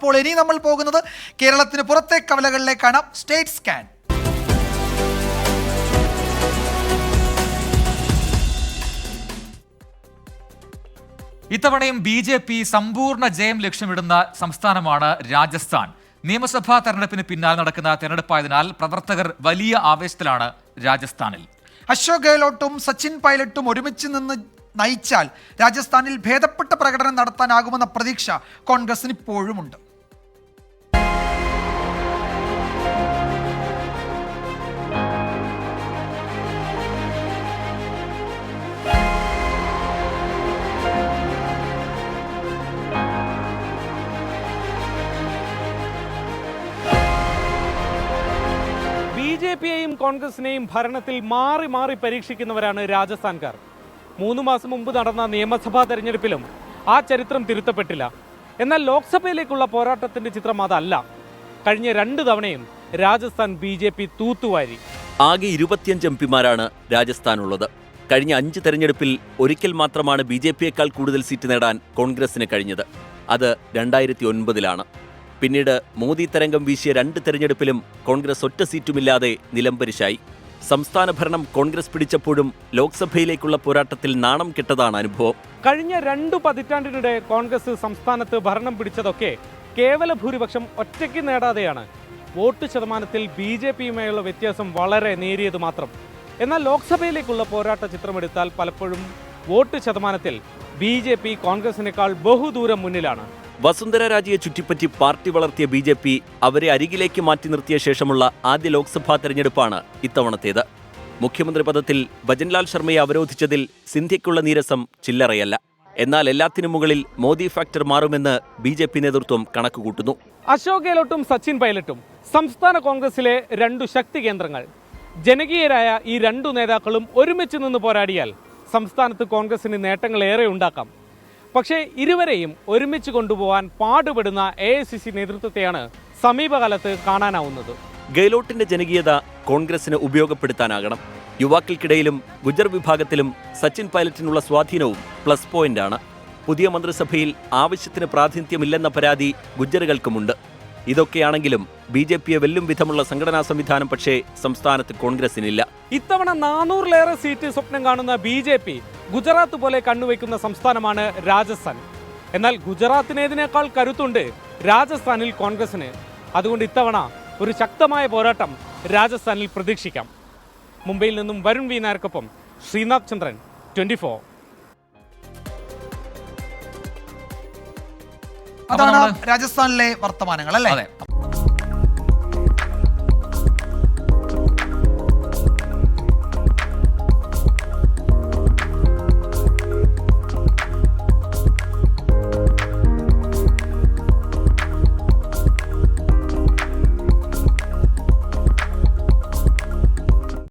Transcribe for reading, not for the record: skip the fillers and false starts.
അപ്പോൾ ഇനി നമ്മൾ പോകുന്നത് കേരളത്തിന് പുറത്തെ കവലകളിലേക്കാണ്. State scan. ഇത്തവണയും BJP സമ്പൂർണ്ണ ജയം ലക്ഷ്യമിടുന്ന സംസ്ഥാനമാണ് രാജസ്ഥാൻ. നിയമസഭാ തെരഞ്ഞെടുപ്പിന് പിന്നാലെ നടക്കുന്ന തെരഞ്ഞെടുപ്പായതിനാൽ പ്രവർത്തകർ വലിയ ആവേശത്തിലാണ് രാജസ്ഥാനിൽ. അശോക് ഗെഹ്ലോട്ടും സച്ചിൻ പൈലറ്റും ഒരുമിച്ച് നിന്ന് നയിച്ചാൽ രാജസ്ഥാനിൽ ഭേദപ്പെട്ട പ്രകടനം നടത്താനാകുമെന്ന പ്രതീക്ഷ കോൺഗ്രസിന് ഇപ്പോഴുമുണ്ട്. BJPയെയും കോൺഗ്രസിനെയും ഭരണത്തിൽ മാറി മാറി പരീക്ഷിക്കുന്നവരാണ് രാജസ്ഥാൻകാർ. 3 മാസം മുമ്പ് നടന്ന നിയമസഭാ തെരഞ്ഞെടുപ്പിലും ആ ചരിത്രം തിരുത്തപ്പെട്ടില്ല. എന്നാൽ ലോക്സഭയിലേക്കുള്ള പോരാട്ടത്തിന്റെ ചിത്രം അതല്ല. കഴിഞ്ഞ 2 തവണയും രാജസ്ഥാൻ BJP തൂത്തുവാരി. ആകെ 25 എംപിമാരാണ് രാജസ്ഥാനുള്ളത്. കഴിഞ്ഞ 5 തെരഞ്ഞെടുപ്പിൽ ഒരിക്കൽ മാത്രമാണ് BJPയേക്കാൾ കൂടുതൽ സീറ്റ് നേടാൻ കോൺഗ്രസിന് കഴിഞ്ഞത്. അത് 2009-ലാണ്. പിന്നീട് മോദി തരംഗം വീശിയ 2 തെരഞ്ഞെടുപ്പിലും കോൺഗ്രസ് ഒറ്റ സീറ്റുമില്ലാതെ നിലംപരിശായി. സംസ്ഥാന ഭരണം കോൺഗ്രസ് പിടിച്ചപ്പോഴും ലോക്സഭയിലേക്കുള്ള പോരാട്ടത്തിൽ നാണം കെട്ടതാണ് അനുഭവം. കഴിഞ്ഞ 2 പതിറ്റാണ്ടിനിടെ കോൺഗ്രസ് സംസ്ഥാനത്ത് ഭരണം പിടിച്ചതൊക്കെ കേവല ഭൂരിപക്ഷം ഒറ്റയ്ക്ക് നേടാതെയാണ്. വോട്ട് ശതമാനത്തിൽ BJPയുമായുള്ള വ്യത്യാസം വളരെ നേരിയത് മാത്രം. എന്നാൽ ലോക്സഭയിലേക്കുള്ള പോരാട്ട ചിത്രമെടുത്താൽ പലപ്പോഴും വോട്ട് ശതമാനത്തിൽ BJP കോൺഗ്രസിനേക്കാൾ ബഹുദൂരം മുന്നിലാണ്. വസുന്ധര രാജിയെ ചുറ്റിപ്പറ്റി പാർട്ടി വളർത്തിയ BJP അവരെ അരികിലേക്ക് മാറ്റി നിർത്തിയ ശേഷമുള്ള ആദ്യ ലോക്സഭാ തെരഞ്ഞെടുപ്പാണ് ഇത്തവണത്തേത്. മുഖ്യമന്ത്രി പദത്തിൽ ഭജൻലാൽ ശർമ്മയെ അവരോധിച്ചതിൽ സിന്ധ്യയ്ക്കുള്ള നീരസം ചില്ലറയല്ല. എന്നാൽ എല്ലാത്തിനും മുകളിൽ മോദി ഫാക്ടർ മാറുമെന്ന് BJP നേതൃത്വം കണക്കുകൂട്ടുന്നു. അശോക് ഗെഹ്ലോട്ടും സച്ചിൻ പൈലറ്റും സംസ്ഥാന കോൺഗ്രസിലെ 2 ശക്തി കേന്ദ്രങ്ങൾ. ജനകീയരായ ഈ 2 നേതാക്കളും ഒരുമിച്ച് നിന്ന് പോരാടിയാൽ സംസ്ഥാനത്ത് കോൺഗ്രസിന് നേട്ടങ്ങൾ ഏറെ ഉണ്ടാക്കാം. പക്ഷേ ഇരുവരെയും ഒരുമിച്ച് കൊണ്ടുപോകാൻ പാടുപെടുന്ന AICC നേതൃത്വത്തെയാണ് സമീപകാലത്ത് കാണാനാവുന്നത്. ഗെഹ്ലോട്ടിന്റെ ജനകീയത കോൺഗ്രസിന് ഉപയോഗപ്പെടുത്താനാകണം. യുവാക്കൾക്കിടയിലും ഗുജർ വിഭാഗത്തിലും സച്ചിൻ പൈലറ്റിനുള്ള സ്വാധീനവും പ്ലസ് പോയിന്റാണ്. പുതിയ മന്ത്രിസഭയിൽ ആവശ്യത്തിന് പ്രാതിനിധ്യമില്ലെന്ന പരാതി ഗുജറുകൾക്കുമുണ്ട്. ഇതൊക്കെയാണെങ്കിലും BJPയെ വെല്ലും വിധമുള്ള സംഘടനാ സംവിധാനം പക്ഷേ സംസ്ഥാനത്ത് കോൺഗ്രസിനില്ല. ഇത്തവണ 400-ലേറെ സീറ്റ് സ്വപ്നം കാണുന്ന BJP ഗുജറാത്ത് പോലെ കണ്ണുവയ്ക്കുന്ന സംസ്ഥാനമാണ് രാജസ്ഥാൻ. എന്നാൽ ഗുജറാത്തിനേതിനേക്കാൾ കരുത്തുണ്ട് രാജസ്ഥാനിൽ കോൺഗ്രസിന്. അതുകൊണ്ട് ഇത്തവണ ഒരു ശക്തമായ പോരാട്ടം രാജസ്ഥാനിൽ പ്രതീക്ഷിക്കാം. മുംബൈയിൽ നിന്നും വരുൺ വി നായർക്കൊപ്പം ശ്രീനാഥ് ചന്ദ്രൻ, 24. അതാണ് രാജസ്ഥാനിലെ വർത്തമാനങ്ങൾ അല്ലേ?